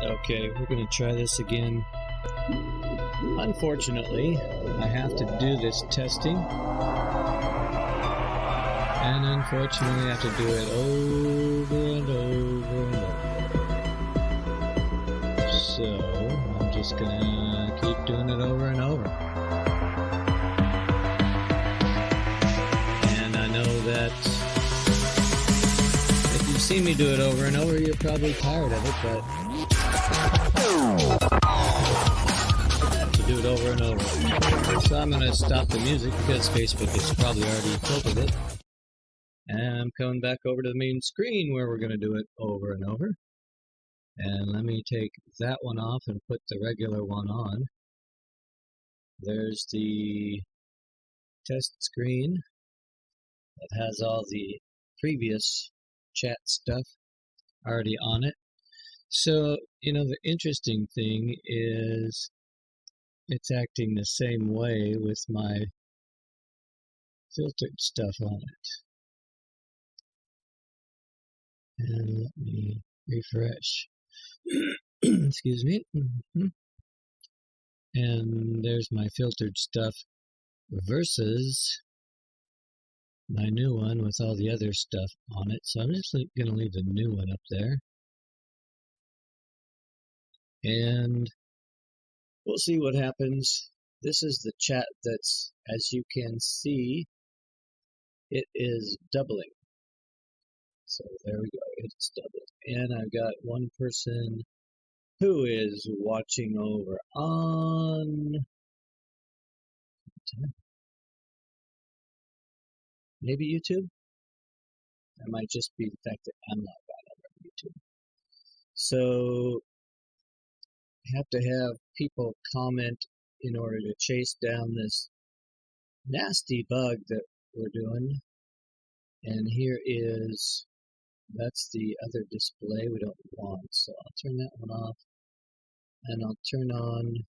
Okay, we're going to try this again. Unfortunately, I have to do this testing. And unfortunately, I have to do it over and over and over. So, I'm just going to keep doing it over and over. And I know that if you've seen me do it over and over, you're probably tired of it, but to do it over and over. So I'm going to stop the music because Facebook is probably already filtered it. And I'm coming back over to the main screen where we're going to do it over and over. And let me take that one off and put the regular one on. There's the test screen that has all the previous chat stuff already on it. So, the interesting thing is it's acting the same way with my filtered stuff on it. And let me refresh. Excuse me. And there's my filtered stuff versus my new one with all the other stuff on it. So I'm just going to leave the new one up there. And we'll see what happens. This is the chat that's, as you can see, it is doubling. So there we go, it's doubled. And I've got one person who is watching over on maybe YouTube. That might just be the fact that I'm not on YouTube. So I have to have people comment in order to chase down this nasty bug that we're doing. And here is, that's the other display we don't want. So I'll turn that one off. And I'll turn on,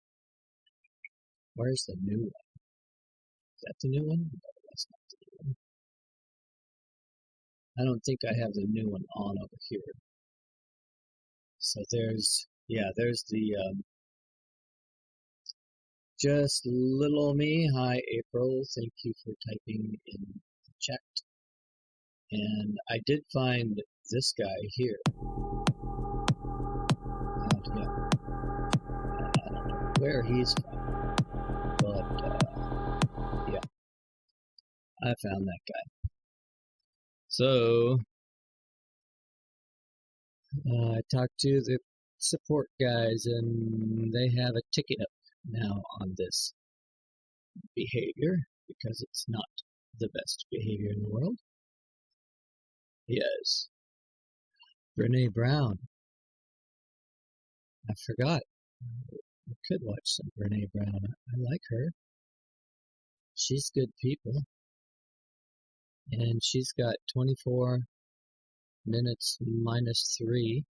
where's the new one? Is that the new one? No, that's not the new one. I don't think I have the new one on over here. So there's the just little me. Hi, April. Thank you for typing in the chat. And I did find this guy here. Out here. I don't know where he's from, but yeah, I found that guy. So I talked to the support guys, and they have a ticket up now on this behavior because it's not the best behavior in the world. Yes, Brene Brown. I forgot. We could watch some Brene Brown. I like her. She's good people. And she's got 24 minutes minus 3.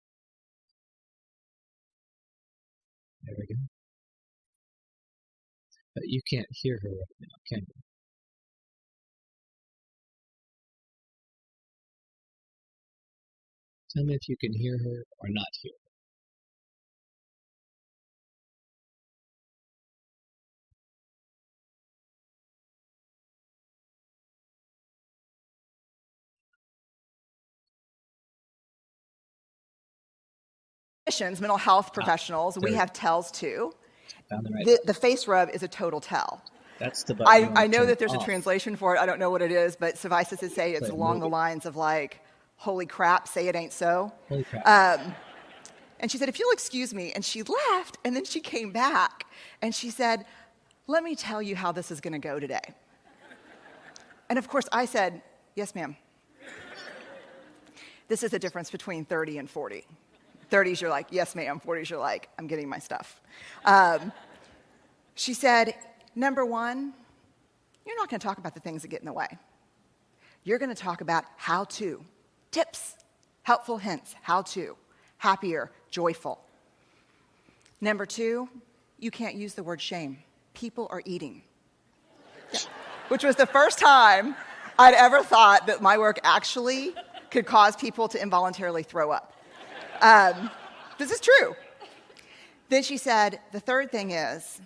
There we go. But you can't hear her right now, can you? Tell me if you can hear her or not hear her. Mental health professionals, we have tells too. Found the right The face rub is a total tell. That's the button. I know that there's a translation for it. I don't know what it is, but suffice it to say it's along the lines of like, holy crap, say it ain't so. Holy crap. And she said, if you'll excuse me. And she left, and then she came back, and she said, let me tell you how this is going to go today. And of course, I said, yes, ma'am. This is the difference between 30 and 40. 30s, you're like, yes, ma'am. 40s, you're like, I'm getting my stuff. She said, number one, you're not going to talk about the things that get in the way. You're going to talk about how to. Tips, helpful hints, how to. Happier, joyful. Number two, you can't use the word shame. People are eating. Which was the first time I'd ever thought that my work actually could cause people to involuntarily throw up. This is true. Then she said, the third thing is,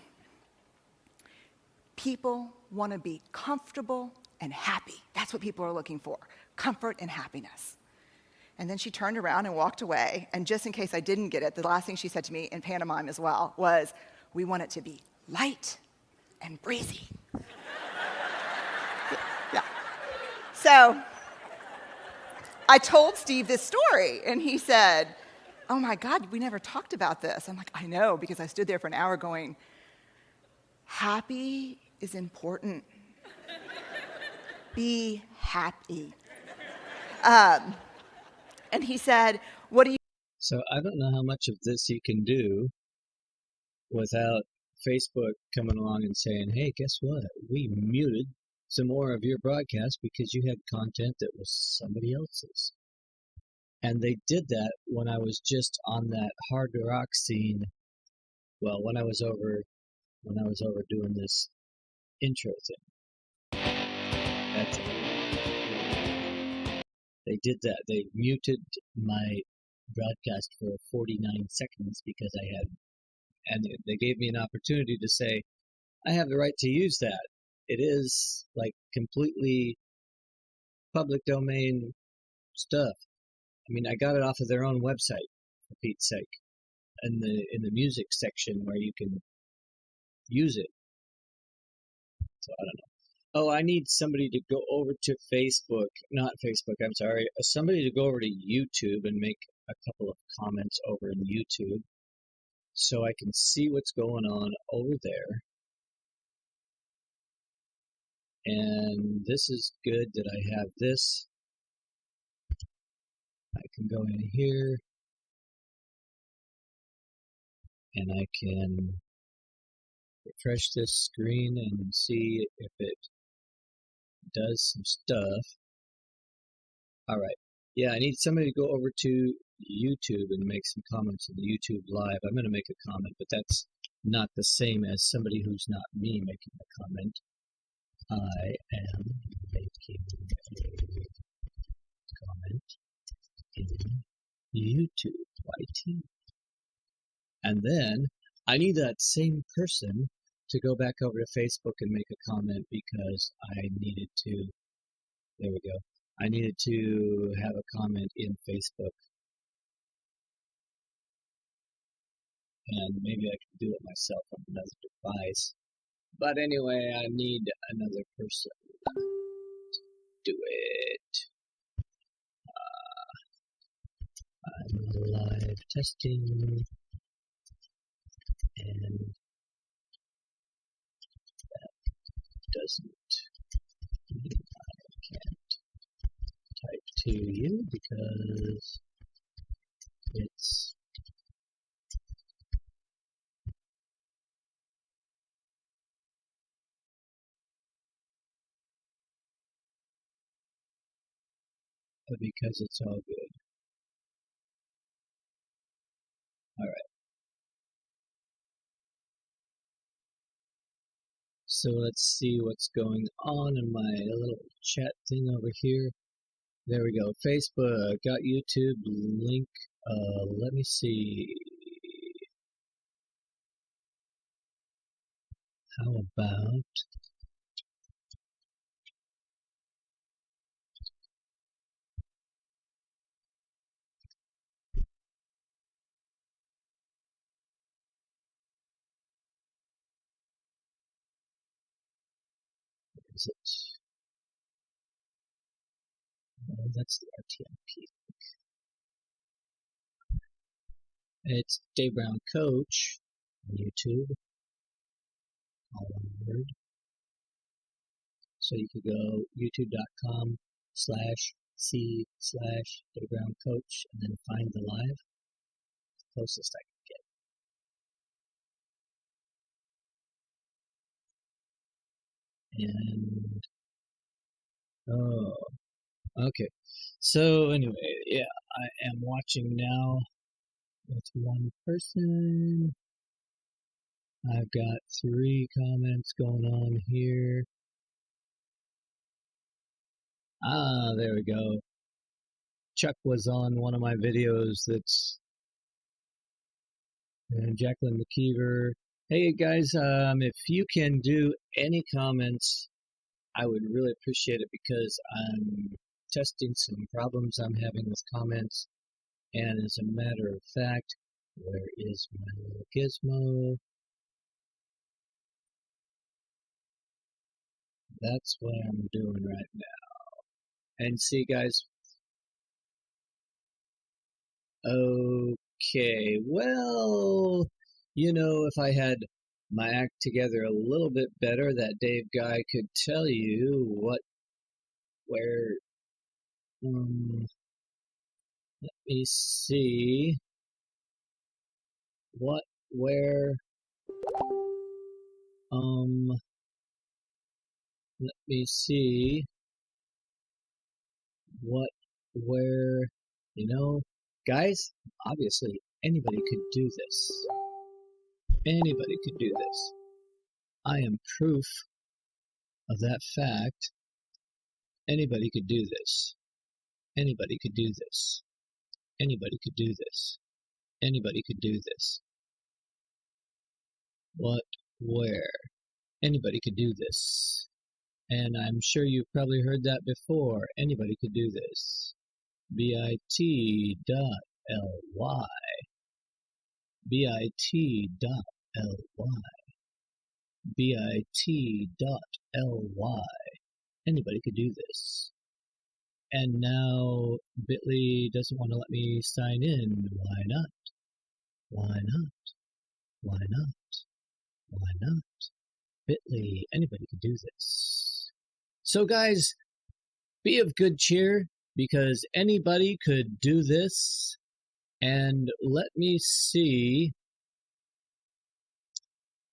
people want to be comfortable and happy. That's what people are looking for, comfort and happiness. And then she turned around and walked away. And just in case I didn't get it, the last thing she said to me in pantomime as well was, we want it to be light and breezy. Yeah. So I told Steve this story, and he said, oh my God, we never talked about this. I'm like, I know, because I stood there for an hour going, happy is important. Be happy. And he said, what do you... So I don't know how much of this you can do without Facebook coming along and saying, hey, guess what? We muted some more of your broadcast because you had content that was somebody else's. And they did that when I was just on that hard rock scene. Well, when I was over doing this intro thing. That's it. They did that. They muted my broadcast for 49 seconds because I had, and they gave me an opportunity to say, I have the right to use that. It is like completely public domain stuff. I mean, I got it off of their own website, for Pete's sake, in the music section where you can use it. So I don't know. Oh, I need somebody to go over to Facebook, not Facebook, I'm sorry, somebody to go over to YouTube and make a couple of comments over in YouTube so I can see what's going on over there. And this is good that I have this. I can go in here and I can refresh this screen and see if it does some stuff. All right. Yeah, I need somebody to go over to YouTube and make some comments on the YouTube Live. I'm going to make a comment, but that's not the same as somebody who's not me making a comment. I am making a comment in YouTube YT. And then I need that same person to go back over to Facebook and make a comment because I needed to, there we go. I needed to have a comment in Facebook. And maybe I can do it myself on another device. But anyway, I need another person to do it. I'm live testing. And that doesn't mean I can't type to you because it's all good. All right. So let's see what's going on in my little chat thing over here. There we go. Facebook, got YouTube link. Let me see. How about is it? Oh, that's the RTMP. It's Dave Brown Coach on YouTube, all one word. So you could go youtube.com/C/Dave Brown Coach and then find the live, closest I can get. And oh, okay. So anyway, yeah, I am watching now with one person. I've got 3 comments going on here. Ah, there we go. Chuck was on one of my videos that's And Jacqueline McKeever. Hey guys, if you can do any comments, I would really appreciate it because I'm testing some problems I'm having with comments. And as a matter of fact, where is my little gizmo? That's what I'm doing right now. And see, guys, okay, well, if I had my act together a little bit better, that Dave guy could tell you where, let me see, where, let me see, where, you know, guys, obviously anybody could do this. Anybody could do this. I am proof of that fact. Anybody could do this. Anybody could do this. Anybody could do this. Anybody could do this. Where? Anybody could do this. And I'm sure you've probably heard that before. Anybody could do this. bit.ly. bit.ly. bit.ly. Anybody could do this. And now Bitly doesn't want to let me sign in. Why not? Why not? Why not? Why not? Bitly, anybody could do this. So guys, be of good cheer because anybody could do this. And let me see.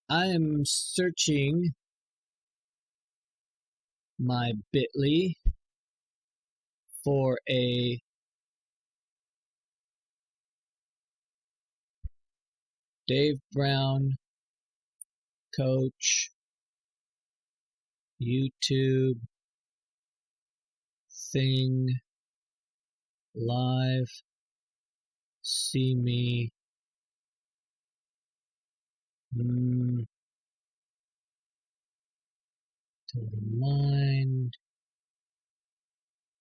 I am searching my Bitly for a Dave Brown Coach YouTube thing live. See me. Total mind.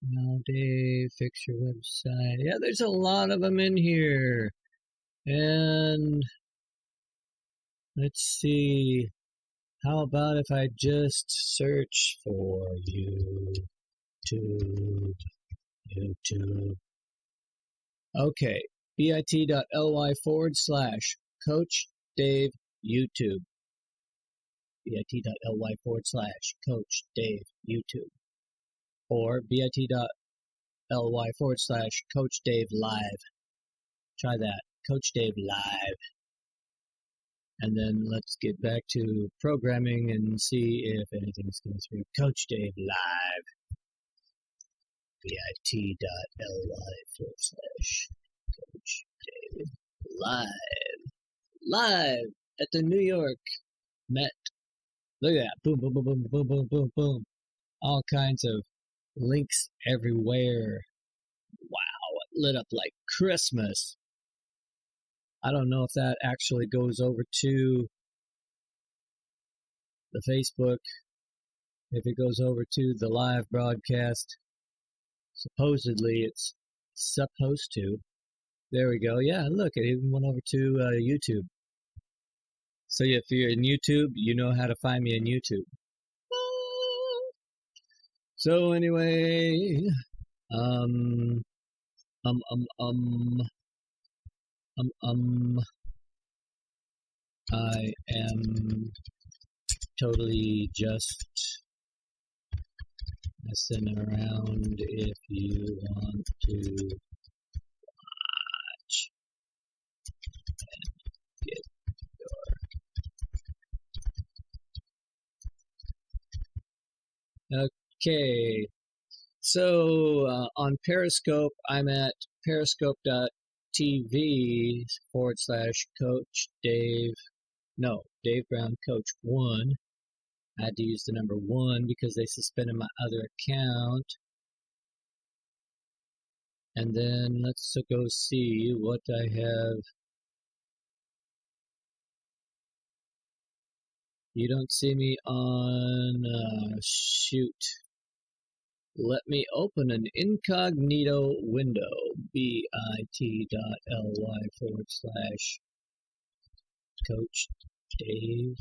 Now, Dave, fix your website. Yeah, there's a lot of them in here. And let's see. How about if I just search for YouTube. Okay, bit.ly/Coach Dave YouTube. bit.ly/Coach Dave YouTube. Or bit.ly/Coach Dave Live. Try that, Coach Dave Live. And then let's get back to programming and see if anything's coming through. Coach Dave Live. bit.ly/Coach Dave Live. Live at the New York Met. Look at that. Boom, boom, boom, boom, boom, boom, boom, boom. All kinds of links everywhere. Wow, it lit up like Christmas. I don't know if that actually goes over to the Facebook, if it goes over to the live broadcast. Supposedly it's supposed to. There we go. Yeah, look, it even went over to YouTube. So if you're in YouTube, you know how to find me in YouTube. So anyway, um, um, um, um, I am totally just messing around. If you want to watch and get your... Okay, so on Periscope, I'm at periscope.tv/Coach Dave. No, Dave Brown Coach 1. I had to use the number 1 because they suspended my other account. And then let's go see what I have You don't see me on, shoot. Let me open an incognito window, bit.ly/Coach Dave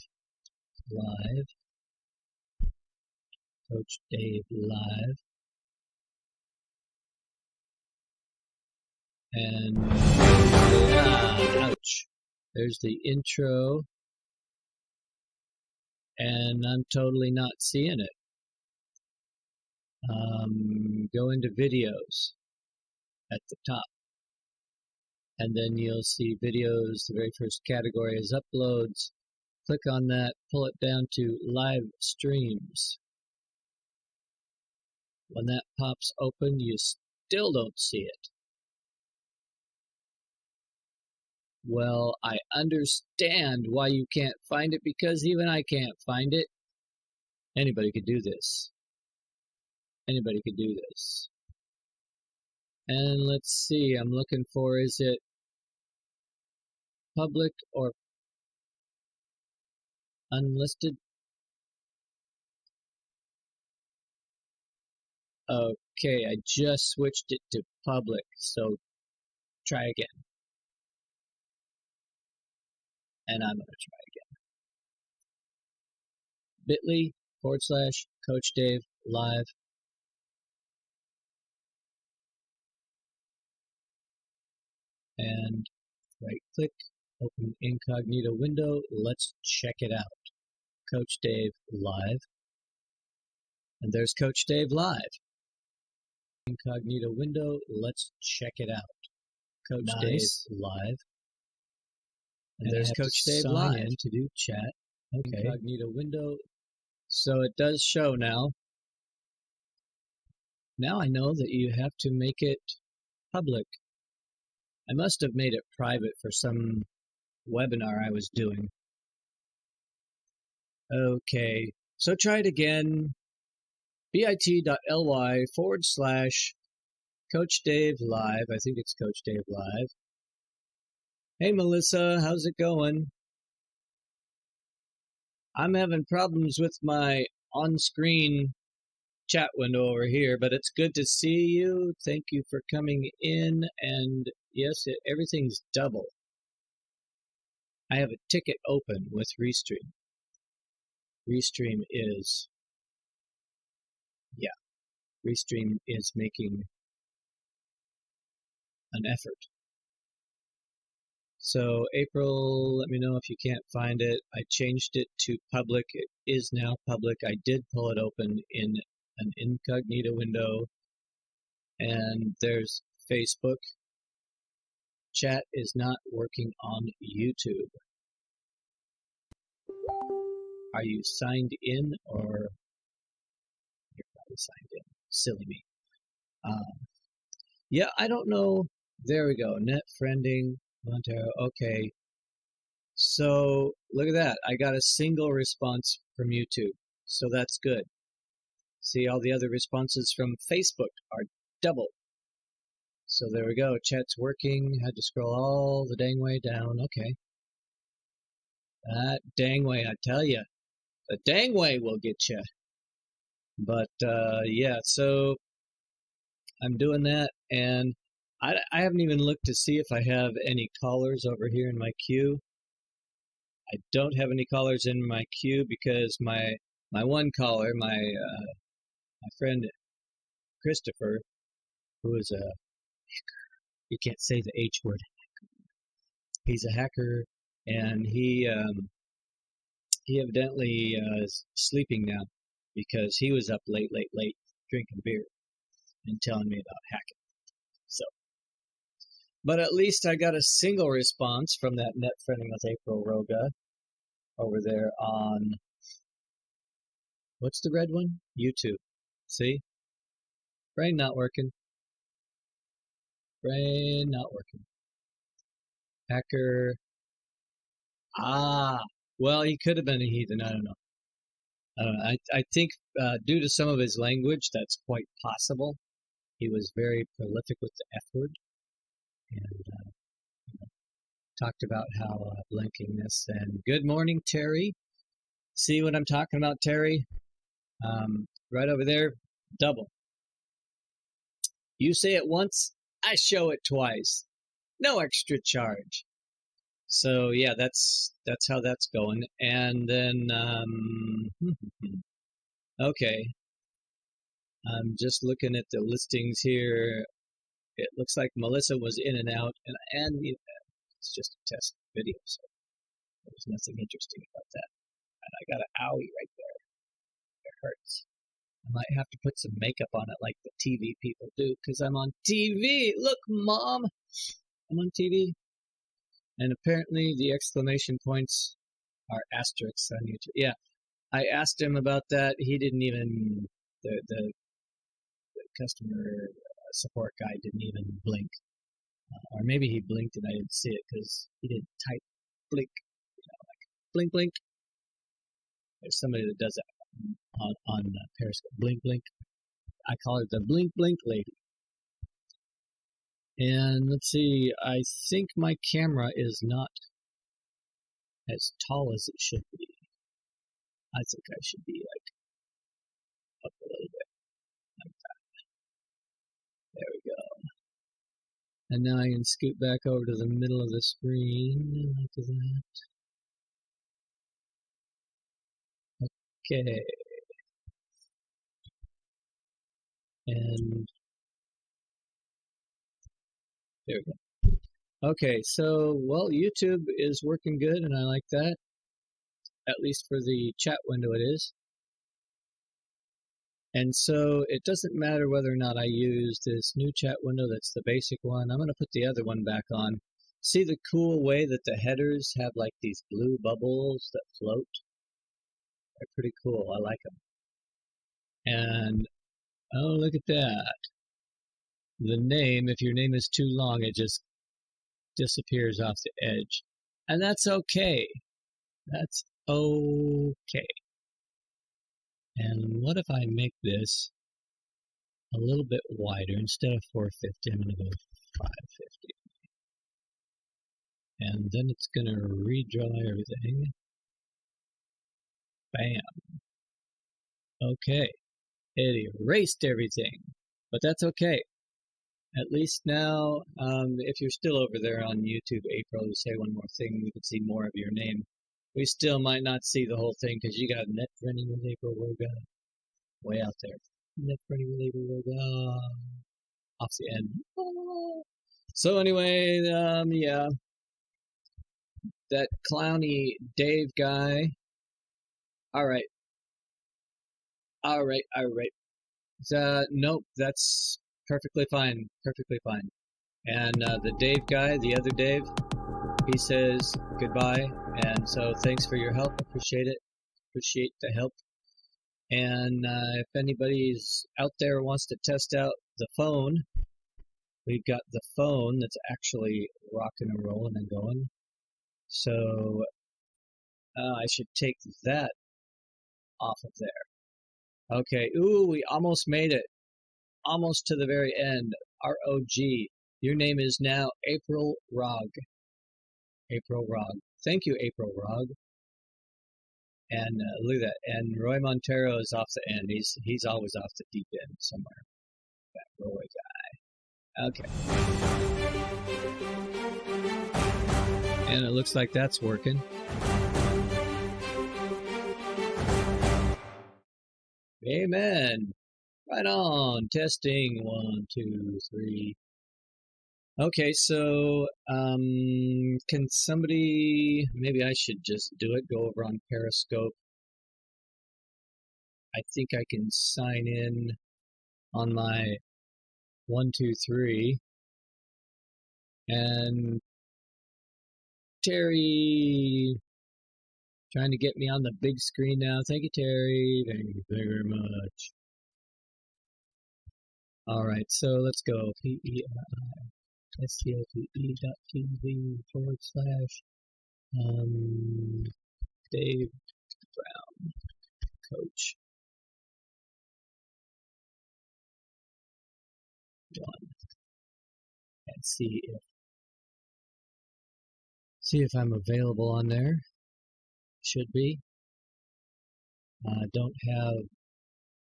Live, Coach Dave Live, and ouch, there's the intro, and I'm totally not seeing it. Go into videos at the top, and then you'll see videos. The very first category is uploads. Click on that, pull it down to live streams. When that pops open, you still don't see it. Well, I understand why you can't find it, because even I can't find it. Anybody could do this. Anybody could do this. And let's see, I'm looking for, is it public or unlisted? Okay, I just switched it to public, so try again. And I'm going to try again. bit.ly/Coach Dave Live. And right click, open incognito window. Let's check it out. Coach Dave Live. And there's Coach Dave Live. Incognito window. Let's check it out. Coach Dave Live. And there's Coach Dave Live to do chat. Okay. Incognito window. So it does show now. Now I know that you have to make it public. I must have made it private for some webinar I was doing. Okay, so try it again. bit.ly/Coach Dave Live. I think it's Coach Dave Live. Hey Melissa, how's it going? I'm having problems with my on-screen chat window over here, but it's good to see you. Thank you for coming in. And yes, everything's double. I have a ticket open with Restream. Restream is making an effort. So April, let me know if you can't find it. I changed it to public. It is now public. I did pull it open in an incognito window. And there's Facebook. Chat is not working on YouTube. Are you signed in, or you're probably signed in? Silly me. Yeah, I don't know. There we go. Net friending, Montero. Okay. So look at that. I got a single response from YouTube. So that's good. See, all the other responses from Facebook are double. So there we go. Chat's working. Had to scroll all the dang way down. Okay. That dang way, I tell you. The dang way will get you. But yeah, so I'm doing that, and I haven't even looked to see if I have any callers over here in my queue. I don't have any callers in my queue because my one caller, my friend Christopher, who is a, you can't say the H word. He's a hacker, and he evidently is sleeping now because he was up late drinking beer and telling me about hacking. So, but at least I got a single response from that net friending with April Roga over there on, what's the red one? YouTube. See? Brain not working. Brain not working. Hacker. Well, he could have been a heathen. I don't know. I think due to some of his language, that's quite possible. He was very prolific with the F word, and talked about how blinking this. And good morning, Terry. See what I'm talking about, Terry? Right over there, double. You say it once, I show it twice. No extra charge. So yeah, that's how that's going. And then okay, I'm just looking at the listings here. It looks like Melissa was in and out, and you know, it's just a test video, so there's nothing interesting about that. And I got an owie right there. It hurts. I might have to put some makeup on it like the TV people do, because I'm on TV. Look, Mom, I'm on TV. And apparently the exclamation points are asterisks on YouTube. Yeah, I asked him about that. He didn't even, the customer support guy didn't even blink. Or maybe he blinked and I didn't see it because he didn't type blink, like blink, blink. There's somebody that does that on Periscope. Blink, blink. I call her the blink, blink lady. And let's see, I think my camera is not as tall as it should be. I think I should be like up a little bit, like that. There we go. And now I can scoot back over to the middle of the screen, like that. Okay. And there we go. Okay, so, well, YouTube is working good, and I like that. At least for the chat window it is. And so it doesn't matter whether or not I use this new chat window, that's the basic one. I'm going to put the other one back on. See the cool way that the headers have like these blue bubbles that float? They're pretty cool. I like them. And, oh, look at that. The name, if your name is too long, it just disappears off the edge. And that's okay. That's okay. And what if I make this a little bit wider? Instead of 450, I'm going to go 550. And then it's going to redraw everything. Bam. Okay. It erased everything. But that's okay. At least now, if you're still over there on YouTube, April, you say one more thing, we can see more of your name. We still might not see the whole thing because you got Net Friendly with April Woga way out there. Net Friendly with April Woga off the end. So anyway, yeah, that clowny Dave guy. All right. Nope, that's perfectly fine. Perfectly fine. And the Dave guy, the other Dave, he says goodbye. And so thanks for your help. Appreciate it. Appreciate the help. And if anybody's out there who wants to test out the phone, we've got the phone that's actually rocking and rolling and going. So I should take that off of there. Okay. Ooh, we almost made it. Almost to the very end. R-O-G. Your name is now April Rog. April Rog. Thank you, April Rog. And look at that. And Roy Montero is off the end. He's always off the deep end somewhere. That Roy guy. Okay. And it looks like that's working. Amen. Right on. Testing. 1, 2, 3. Okay, so can somebody, maybe I should just do it, go over on Periscope. I think I can sign in on my 1, 2, 3. And Terry, trying to get me on the big screen now. Thank you, Terry. Thank you very much. All right, so let's go. PEI.SCOPE.TV/Dave Brown, coach. 1. And see if I'm available on there. Should be. I don't have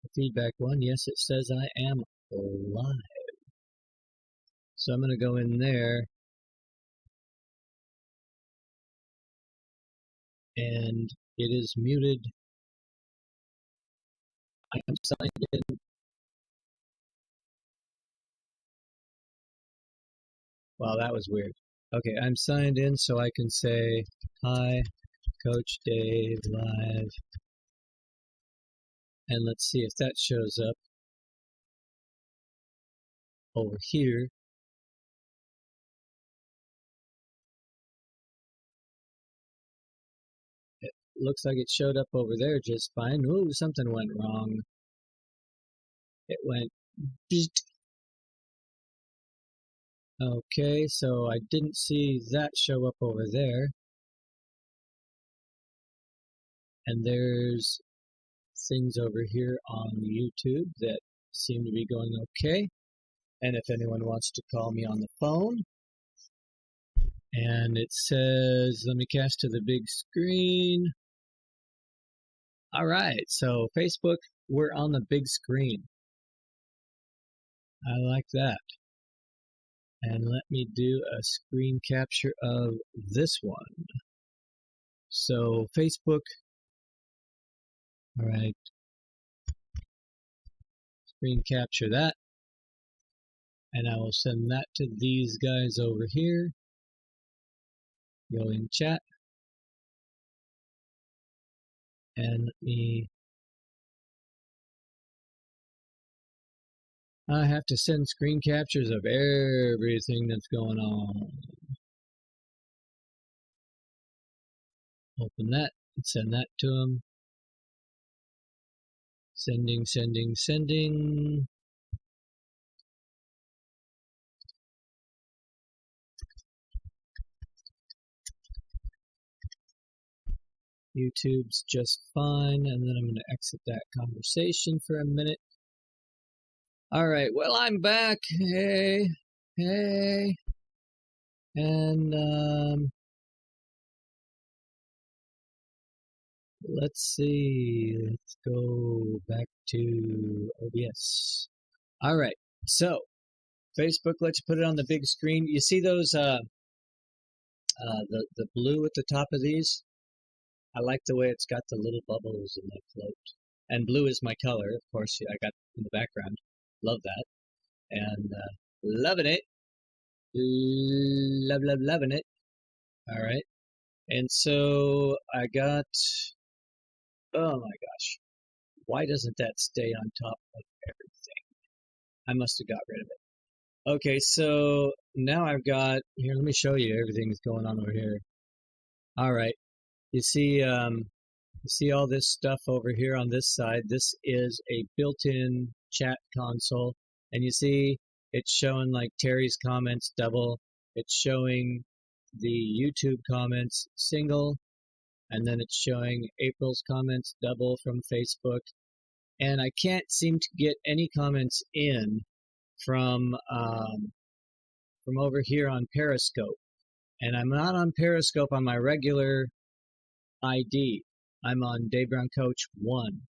the feedback one. Yes, it says I am live. So I'm going to go in there and it is muted. I am signed in. Wow, that was weird. Okay, I'm signed in so I can say, hi, Coach Dave live. And let's see if that shows up over here. It looks like it showed up over there just fine. Ooh, something went wrong. It went beep. Okay, so I didn't see that show up over there. And there's things over here on YouTube that seem to be going okay. And if anyone wants to call me on the phone, and it says, let me cast to the big screen. All right, so Facebook, we're on the big screen. I like that. And let me do a screen capture of this one. So Facebook, all right, screen capture that. And I will send that to these guys over here. Go in chat. And let me, I have to send screen captures of everything that's going on. Open that and send that to them. Sending, sending, sending. YouTube's just fine, and then I'm going to exit that conversation for a minute. All right, well, I'm back. Hey, hey. And let's see. Let's go back to OBS. All right, so Facebook lets you put it on the big screen. You see those, the blue at the top of these? I like the way it's got the little bubbles and they float. And blue is my color, of course. I got in the background. Love that. And loving it. Loving it. All right. And so I got, oh my gosh, why doesn't that stay on top of everything? I must have got rid of it. Okay, so now I've got, here, let me show you everything that's going on over here. All right. You see all this stuff over here on this side. This is a built-in chat console. And you see it's showing like Terry's comments double. It's showing the YouTube comments single. And then it's showing April's comments double from Facebook. And I can't seem to get any comments in from over here on Periscope. And I'm not on Periscope on my regular ID. I'm on Dave Brown Coach 1.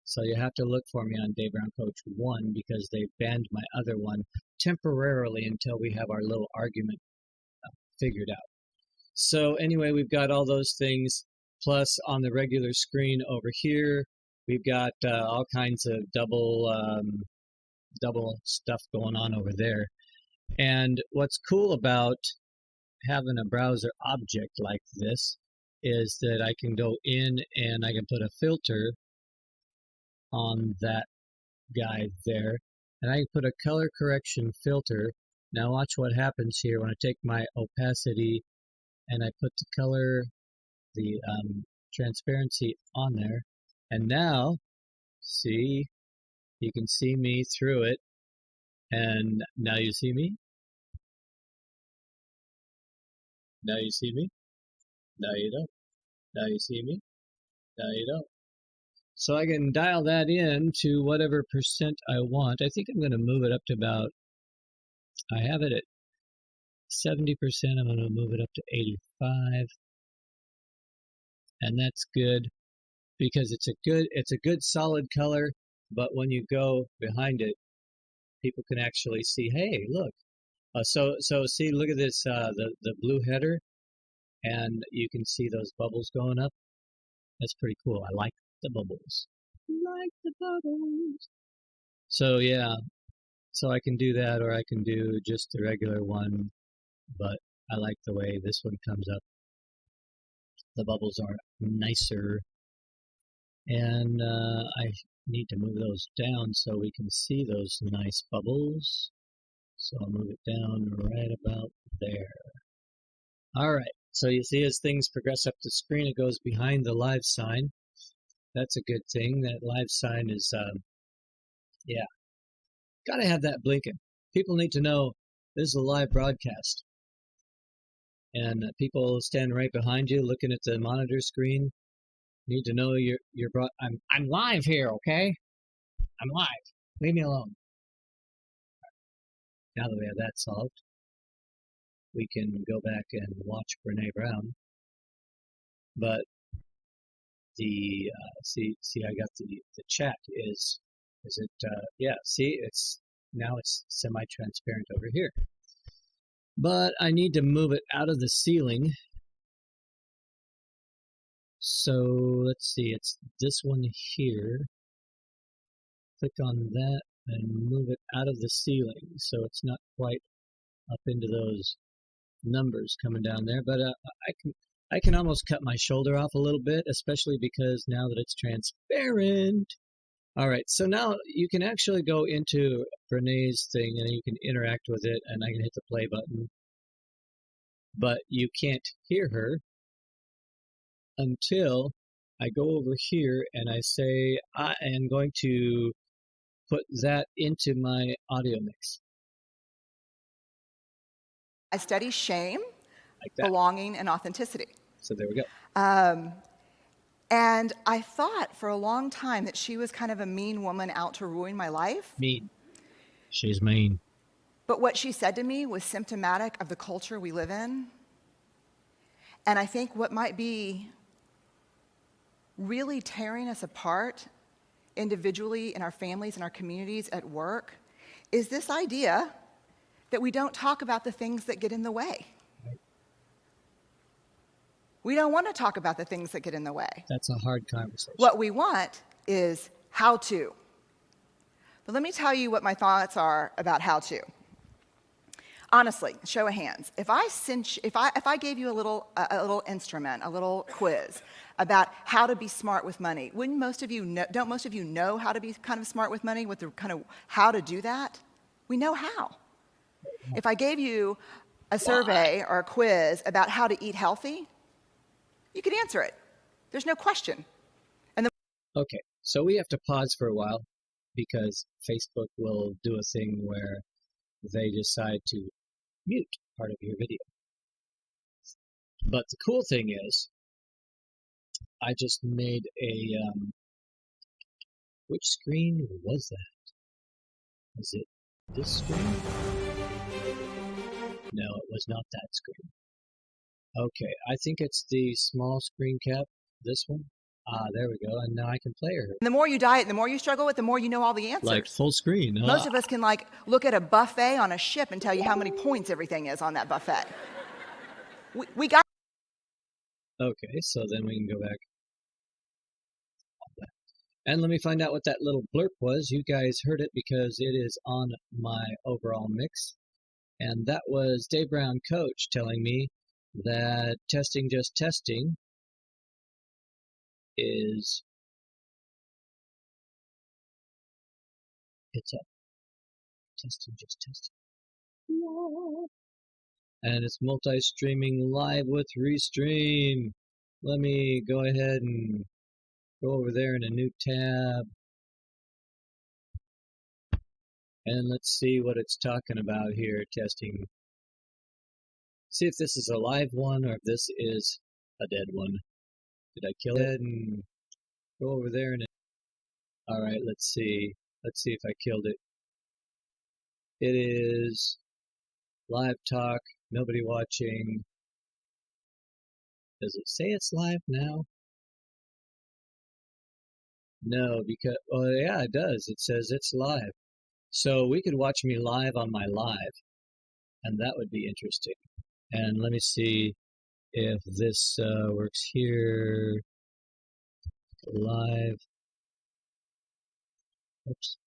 So you have to look for me on Dave Brown Coach 1 because they banned my other one temporarily until we have our little argument figured out. So anyway, we've got all those things. Plus on the regular screen over here, we've got all kinds of double stuff going on over there. And what's cool about having a browser object like this is that I can go in and I can put a filter on that guy there, and I can put a color correction filter. Now watch what happens here when I take my opacity and I put the color, the transparency on there, and now see, you can see me through it. And now you see me. Now you see me. Now you don't. Now you see me. Now you don't. So I can dial that in to whatever percent I want. I think I'm going to move it up to about, I have it at 70%. I'm going to move it up to 85. And that's good. because it's a good solid color, but when you go behind it, people can actually see, hey, look. So see, look at this, the blue header, and you can see those bubbles going up. That's pretty cool. I like the bubbles. Like the bubbles. So yeah, so I can do that, or I can do just the regular one, but I like the way this one comes up. The bubbles are nicer, and I need to move those down so we can see those nice bubbles. So I'll move it down right about there. All right, so you see as things progress up the screen, it goes behind the live sign. That's a good thing. That live sign is, yeah, gotta have that blinking. People need to know this is a live broadcast. And people standing right behind you looking at the monitor screen need to know I'm live here, okay? I'm live. Leave me alone. Now that we have that solved, we can go back and watch Brene Brown. But the see I got the chat is it yeah, see it's now it's semi-transparent over here. But I need to move it out of the ceiling. So let's see, it's this one here. Click on that and move it out of the ceiling so it's not quite up into those numbers coming down there. But I can almost cut my shoulder off a little bit, especially because now that it's transparent. All right, so now you can actually go into Brene's thing and you can interact with it, and I can hit the play button. But you can't hear her until I go over here and I say I am going to put that into my audio mix. I study shame, Like that. belonging, and authenticity. So there we go. And I thought for a long time that she was kind of a mean woman out to ruin my life. Mean. She's mean. But what she said to me was symptomatic of the culture we live in. And I think what might be really tearing us apart individually in our families and our communities at work is this idea that we don't talk about the things that get in the way. We don't want to talk about the things that get in the way. That's a hard conversation. What we want is how to. But let me tell you what my thoughts are about how to. Honestly, show of hands. If I gave you a little instrument, a little quiz about how to be smart with money, don't most of you know how to be kind of smart with money, with the kind of how to do that? We know how. If I gave you a survey or a quiz about how to eat healthy, you could answer it. There's no question. Okay, so we have to pause for a while because Facebook will do a thing where they decide to mute part of your video. But the cool thing is, I just made a, which screen was that? Was it this screen? No, it was not that screen. Okay, I think it's the small screen cap, this one. Ah, there we go, and now I can play her. The more you diet, the more you struggle with, the more you know all the answers. Like full screen. Most of us can look at a buffet on a ship and tell you how many points everything is on that buffet. We got. Okay, so then we can go back. And let me find out what that little blurb was. You guys heard it because it is on my overall mix. And that was Dave Brown, coach, telling me that testing just testing is it's up. Testing just testing. And it's multi-streaming live with Restream. Let me go ahead and go over there in a new tab. And let's see what it's talking about here, testing. See if this is a live one or if this is a dead one. Did I kill it? And go over there and all right, let's see. Let's see if I killed it. It is live talk, nobody watching. Does it say it's live now? No, because, well, yeah, it does. It says it's live. So we could watch me live on my live, and that would be interesting. And let me see if this works here. Live. Oops.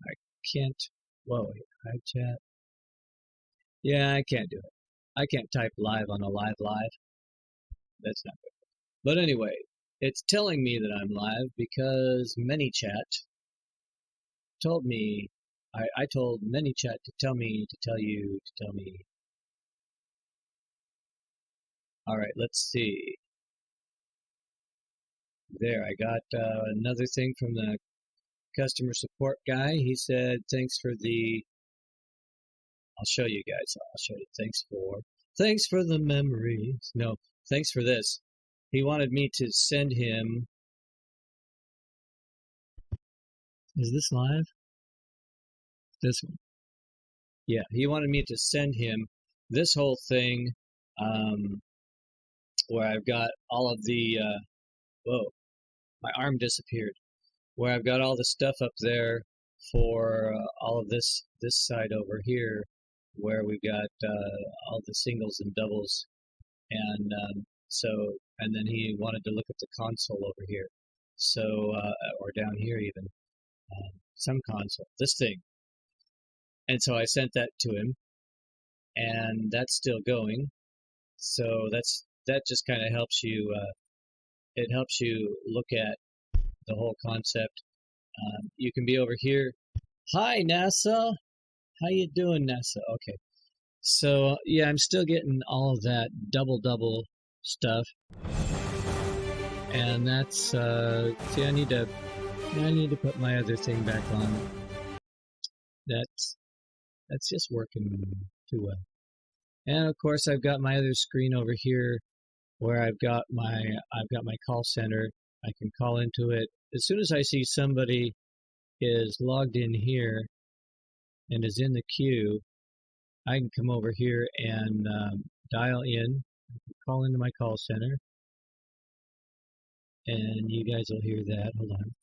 I can't. Whoa, hi chat. Yeah, I can't do it. I can't type live on a live. That's not good. But anyway, it's telling me that I'm live because ManyChat told me. I told ManyChat to tell me, to tell you, to tell me. All right, let's see. There, I got another thing from the customer support guy. He said, thanks for the, I'll show you guys. I'll show you. Thanks for the memories. No, thanks for this. He wanted me to send him, is this live? This one. Yeah, he wanted me to send him this whole thing where I've got all of the, whoa, my arm disappeared. Where I've got all the stuff up there for all of this side over here, where we've got all the singles and doubles, and so and then he wanted to look at the console over here, so or down here even some console, this thing, and so I sent that to him, and that's still going. So that just kind of helps you. It helps you look at the whole concept. You can be over here. Hi, NASA. How you doing, NASA? Okay. So yeah, I'm still getting all of that double stuff, and that's see, I need to put my other thing back on. That's just working too well. And of course, I've got my other screen over here where I've got my call center. I can call into it as soon as I see somebody is logged in here and is in the queue. I can come over here and dial in, call into my call center, and you guys will hear that. Hold on.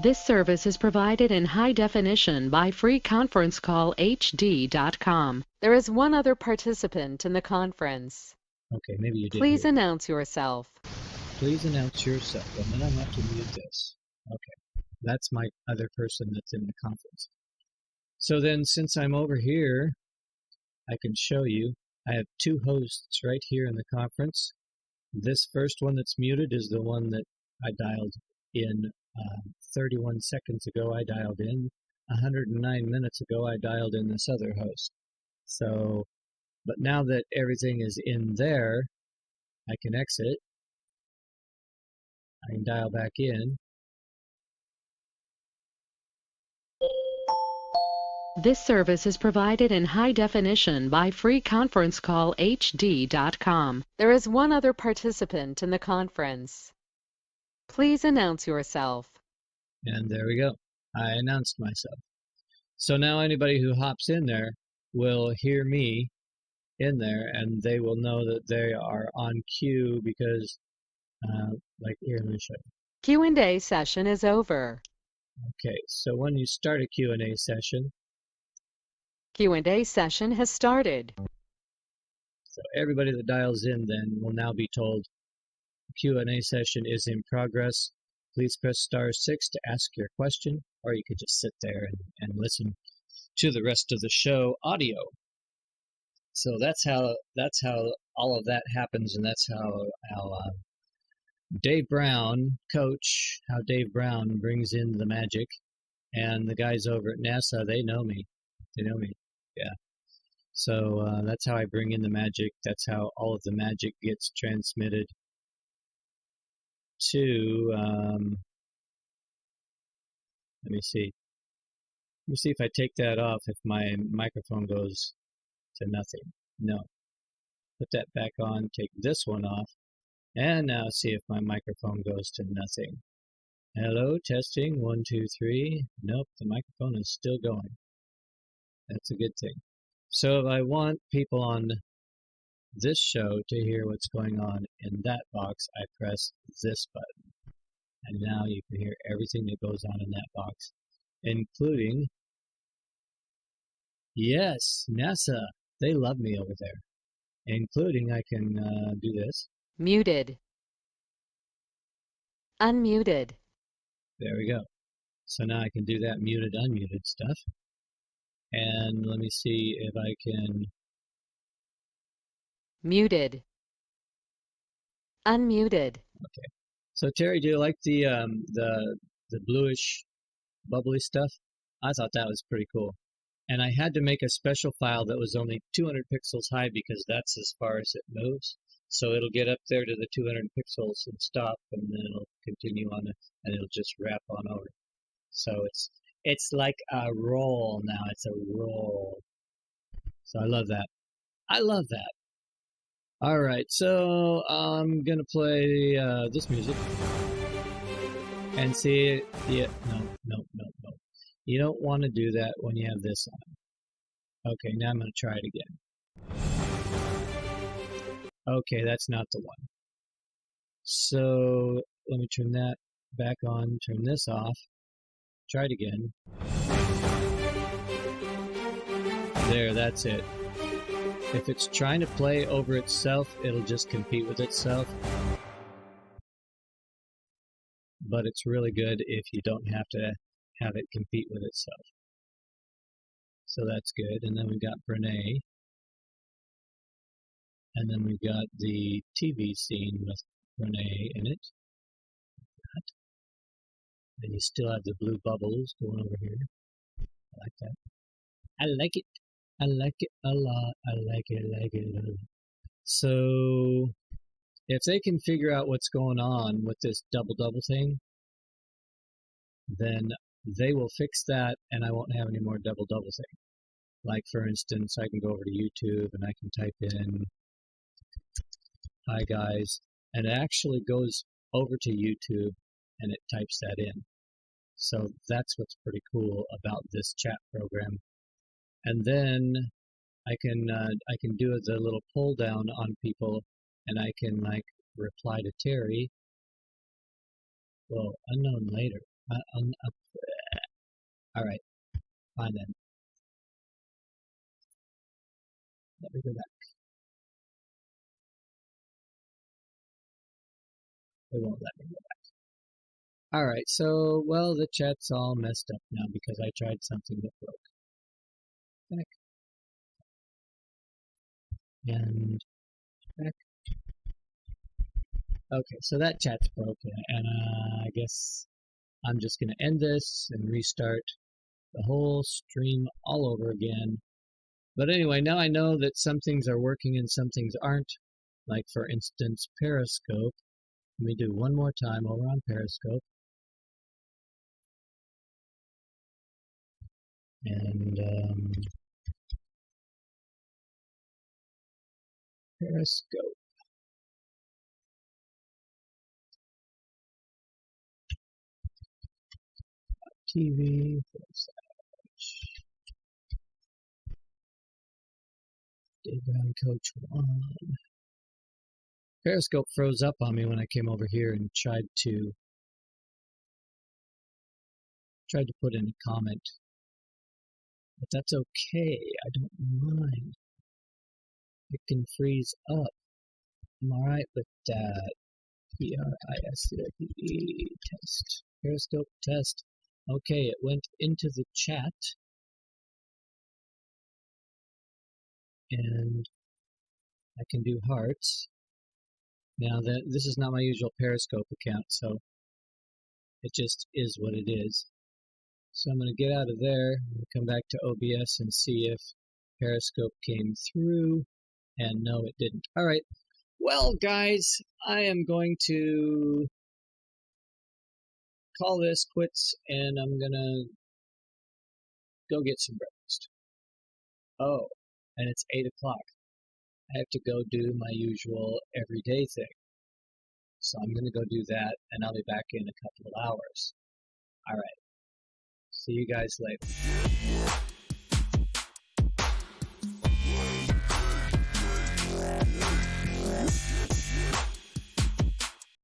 This service is provided in high definition by freeconferencecallhd.com. There is one other participant in the conference. Okay, maybe you did. Please announce yourself. Please announce yourself, and then I have to mute this. Okay, that's my other person that's in the conference. So then, since I'm over here, I can show you. I have two hosts right here in the conference. This first one that's muted is the one that I dialed in 31 seconds ago. I dialed in 109 minutes ago. I dialed in this other host. So, but now that everything is in there, I can exit. I can dial back in. This service is provided in high definition by freeconferencecallhd.com. There is one other participant in the conference. Please announce yourself. And there we go. I announced myself. So now anybody who hops in there will hear me in there, and they will know that they are on cue because, like here, let me show you. Q&A session is over. Okay, so when you start a Q&A session, Q&A session has started. so everybody that dials in then will now be told Q&A session is in progress. Please press *6 to ask your question, or you could just sit there and listen to the rest of the show audio. So that's how all of that happens, and that's how Dave Brown, coach, how Dave Brown brings in the magic, and the guys over at NASA, they know me. Yeah. So that's how I bring in the magic. That's how all of the magic gets transmitted to, let me see. Let me see if I take that off, if my microphone goes to nothing. No. Put that back on, take this one off, and now see if my microphone goes to nothing. Hello, testing, 1, 2, 3. Nope, the microphone is still going. That's a good thing. So if I want people on this show to hear what's going on in that box, I press this button. And now you can hear everything that goes on in that box, including, yes, NASA. They love me over there. Including, I can do this. Muted. Unmuted. There we go. So now I can do that muted, unmuted stuff. And let me see if I can. Muted. Unmuted. Okay. So Terry, do you like the bluish bubbly stuff? I thought that was pretty cool. And I had to make a special file that was only 200 pixels high because that's as far as it moves. So it'll get up there to the 200 pixels and stop, and then it'll continue on, and it'll just wrap on over. So it's like a roll now. It's a roll. So I love that. I love that. All right, so I'm gonna play this music and see. Yeah, no. You don't want to do that when you have this on. Okay, now I'm gonna try it again. Okay, that's not the one. So let me turn that back on. Turn this off. Try it again. There, that's it. If it's trying to play over itself, it'll just compete with itself. But it's really good if you don't have to have it compete with itself. So that's good. And then we've got Brene. And then we've got the TV scene with Brene in it. And you still have the blue bubbles going over here. I like that. I like it. I like it a lot. I like it a lot. So if they can figure out what's going on with this double thing, then they will fix that and I won't have any more double thing. Like for instance, I can go over to YouTube and I can type in hi guys, and it actually goes over to YouTube and it types that in. So that's what's pretty cool about this chat program. And then I can do the little pull down on people, and I can like reply to Terry. Well, unknown later. All right, fine then. Let me go back. It won't let me go back. All right, so well the chat's all messed up now because I tried something that broke. Back. And back. Okay, so that chat's broken, and I guess I'm just going to end this and restart the whole stream all over again. But anyway, now I know that some things are working and some things aren't. Like, for instance, Periscope. Let me do one more time over on Periscope. And Periscope. TV Dave Brown Coach 1. Periscope froze up on me when I came over here and tried to put in a comment. But that's okay. I don't mind. It can freeze up. I'm alright with that. P-R-I-S-C-O-P-E test. Periscope test. Okay, it went into the chat. And I can do hearts. Now this is not my usual Periscope account, so it just is what it is. So I'm going to get out of there and come back to OBS and see if Periscope came through. And no, it didn't. All right. Well, guys, I am going to call this quits, and I'm going to go get some breakfast. Oh, and it's 8 o'clock. I have to go do my usual everyday thing. So I'm going to go do that, and I'll be back in a couple of hours. All right. See you guys later.